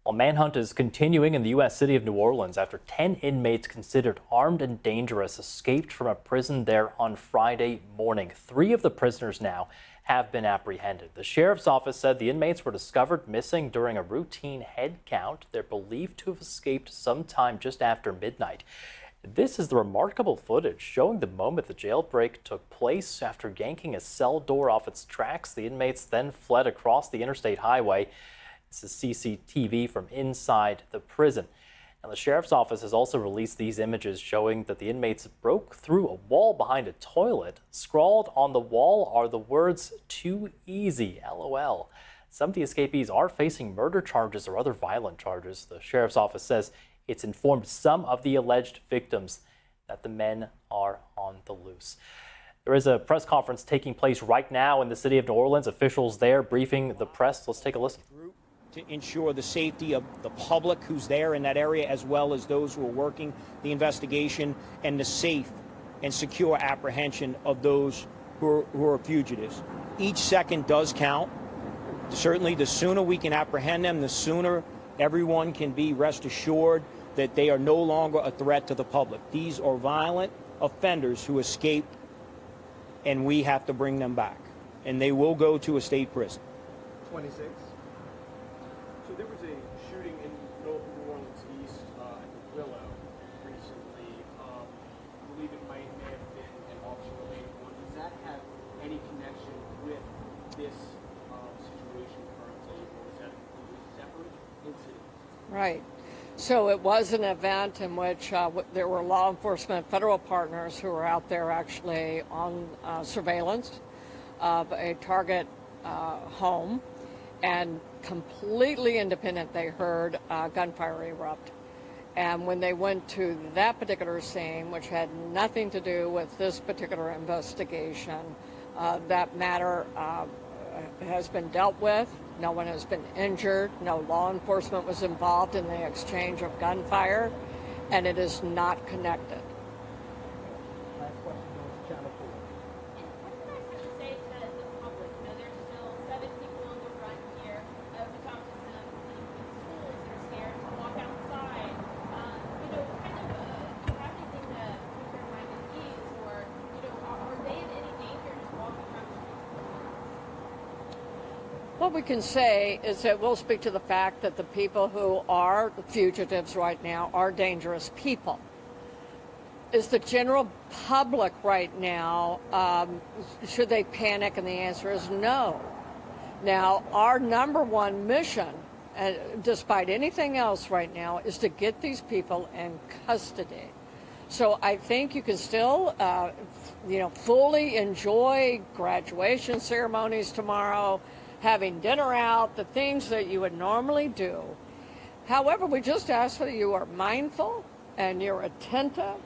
Well, manhunt is continuing in the U.S. city of New Orleans after 10 inmates considered armed and dangerous escaped from a prison there on Friday morning. 3 of the prisoners now have been apprehended. The sheriff's office said the inmates were discovered missing during a routine head count. They're believed to have escaped sometime just after midnight. This is the remarkable footage showing the moment the jailbreak took place. After yanking a cell door off its tracks, the inmates then fled across the interstate highway. This is CCTV from inside the prison. Now, the sheriff's office has also released these images showing that the inmates broke through a wall behind a toilet. Scrawled on the wall are the words, "Too easy, LOL." Some of the escapees are facing murder charges or other violent charges. The sheriff's office says it's informed some of the alleged victims that the men are on the loose. There is a press conference taking place right now in the city of New Orleans. Officials there briefing the press. Let's take a listen. To ensure the safety of the public who's there in that area, as well as those who are working the investigation, and the safe and secure apprehension of those who are fugitives. Each second does count. Certainly, the sooner we can apprehend them, the sooner everyone can be rest assured that they are no longer a threat to the public. These are violent offenders who escaped, and we have to bring them back. And they will go to a state prison. 26. So there was a shooting in New Orleans East at the Willow recently. I believe it may have been an officer-related one. Does that have any connection with this situation currently, or is that a separate incident? Right. So it was an event in which there were law enforcement federal partners who were out there actually on surveillance of a target home, and completely independent, they heard gunfire erupt. And when they went to that particular scene, which had nothing to do with this particular investigation, that matter has been dealt with. No one has been injured. No law enforcement was involved in the exchange of gunfire, and it is not connected. Last question goes to Channel 4. What can I say to the public? You know, there's still 7 people on the run here. We talked to some schools that are scared to walk outside. You know, kind of, do you have anything to keep their mind at ease, or, you know, are they in any danger just walking around the streets? What we can say is that we'll speak to the fact that the people who are fugitives right now are dangerous people. Is the general public right now, should they panic? And the answer is no. Now, our number one mission, despite anything else right now, is to get these people in custody. So I think you can still, fully enjoy graduation ceremonies tomorrow, having dinner out, the things that you would normally do. However, we just ask that you are mindful and you're attentive.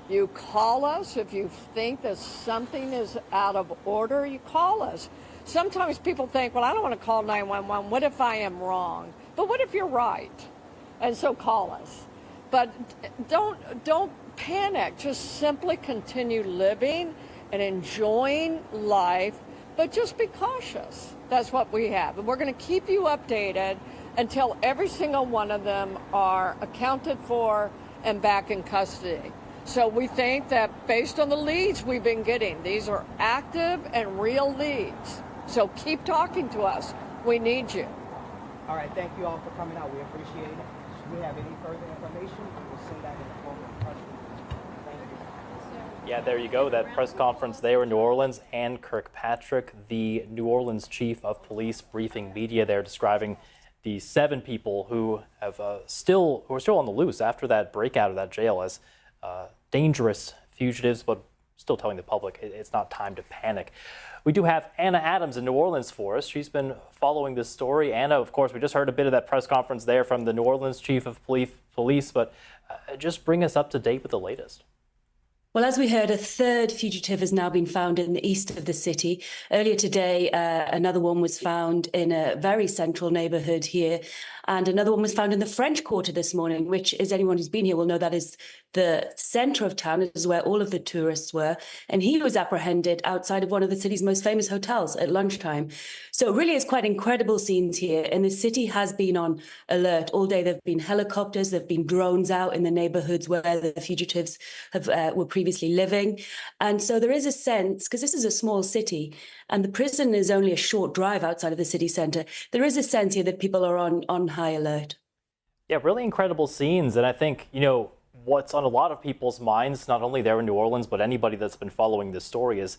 You call us if you think that something is out of order. You call us. Sometimes people think, well, I don't want to call 911. What if I am wrong? But what if you're right? And so call us. But don't panic. Just simply continue living and enjoying life, but just be cautious. That's what we have. And we're going to keep you updated until every single one of them are accounted for and back in custody. So we think that based on the leads we've been getting, these are active and real leads. So keep talking to us. We need you. All right, thank you all for coming out. We appreciate it. Should we have any further information, we'll send that in the form of a press release. Thank you. Yeah, there you go. That press conference there in New Orleans. Ann Kirkpatrick, the New Orleans chief of police, briefing media there, describing the 7 people who are still on the loose after that breakout of that jail as dangerous fugitives, but still telling the public it's not time to panic. We do have Anna Adams in New Orleans for us. She's been following this story. Anna, of course, we just heard a bit of that press conference there from the New Orleans chief of police, but just bring us up to date with the latest. Well, as we heard, a third fugitive has now been found in the east of the city. Earlier today, another one was found in a very central neighborhood here, and another one was found in the French Quarter this morning, which, as anyone who's been here will know, that is the center of town, is where all of the tourists were. And he was apprehended outside of one of the city's most famous hotels at lunchtime. So it really is quite incredible scenes here. And the city has been on alert all day. There have been helicopters, there have been drones out in the neighborhoods where the fugitives were previously living. And so there is a sense, because this is a small city and the prison is only a short drive outside of the city center, there is a sense here that people are on high alert. Yeah, really incredible scenes. And I think, what's on a lot of people's minds, not only there in New Orleans, but anybody that's been following this story is,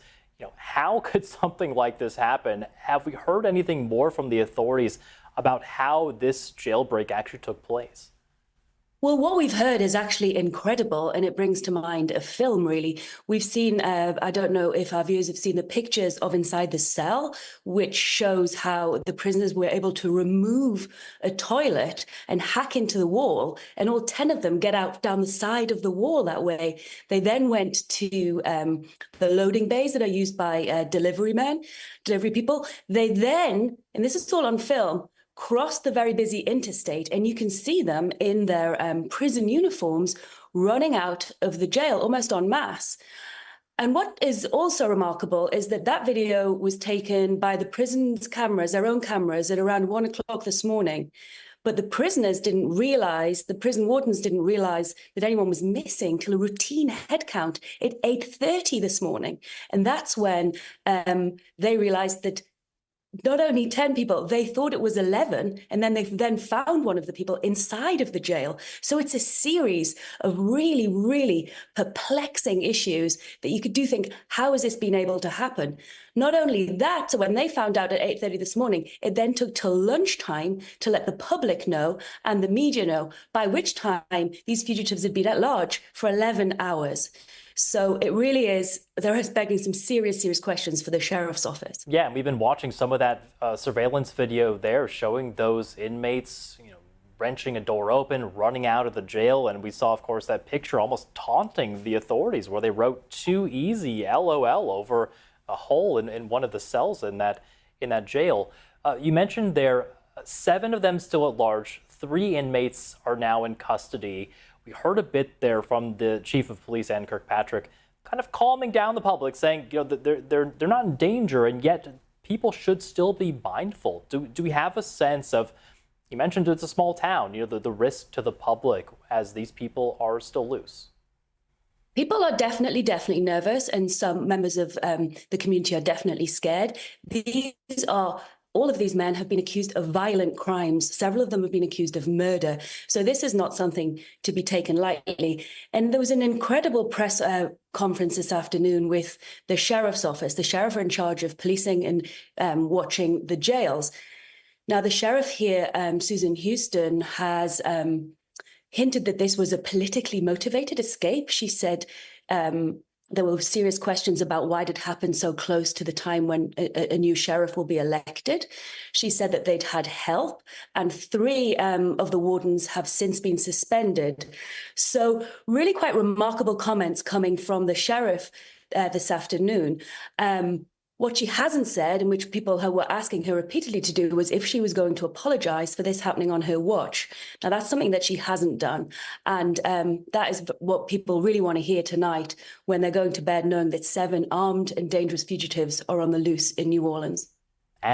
how could something like this happen? Have we heard anything more from the authorities about how this jailbreak actually took place? Well, what we've heard is actually incredible, and it brings to mind a film, really. We've seen, I don't know if our viewers have seen the pictures of inside the cell, which shows how the prisoners were able to remove a toilet and hack into the wall, and all 10 of them get out down the side of the wall that way. They then went to the loading bays that are used by delivery people. They then, and this is all on film, cross the very busy interstate, and you can see them in their prison uniforms running out of the jail almost en masse. And what is also remarkable is that that video was taken by the prison's cameras, their own cameras, at around 1 o'clock this morning. But the prisoners didn't realize, the prison wardens didn't realize that anyone was missing till a routine headcount at 8:30 this morning. And that's when they realized that not only 10 people, they thought it was 11, and then they then found one of the people inside of the jail. So it's a series of really, really perplexing issues that you could think, how has this been able to happen? Not only that, so when they found out at 8:30 this morning, it then took till lunchtime to let the public know and the media know, by which time these fugitives had been at large for 11 hours. So it really is, there is begging some serious questions for the sheriff's office. Yeah, and we've been watching some of that surveillance video there showing those inmates, wrenching a door open, running out of the jail. And we saw, of course, that picture almost taunting the authorities where they wrote "too easy" LOL over a hole in one of the cells in that jail. You mentioned there 7 of them still at large. 3 inmates are now in custody. We heard a bit there from the chief of police, Ann Kirkpatrick, kind of calming down the public, saying, that they're not in danger, and yet people should still be mindful. Do we have a sense of, you mentioned it's a small town, the risk to the public as these people are still loose? People are definitely nervous, and some members of the community are definitely scared. All of these men have been accused of violent crimes. Several of them have been accused of murder. So this is not something to be taken lightly. And there was an incredible press conference this afternoon with the sheriff's office. The sheriff in charge of policing and watching the jails. Now, the sheriff here, Susan Huston, has hinted that this was a politically motivated escape. She said there were serious questions about why it happened so close to the time when a new sheriff will be elected. She said that they'd had help, and 3 of the wardens have since been suspended. So really quite remarkable comments coming from the sheriff this afternoon. What she hasn't said, and which people who were asking her repeatedly to do, was if she was going to apologize for this happening on her watch. Now, that's something that she hasn't done. And that is what people really want to hear tonight when they're going to bed, knowing that 7 armed and dangerous fugitives are on the loose in New Orleans.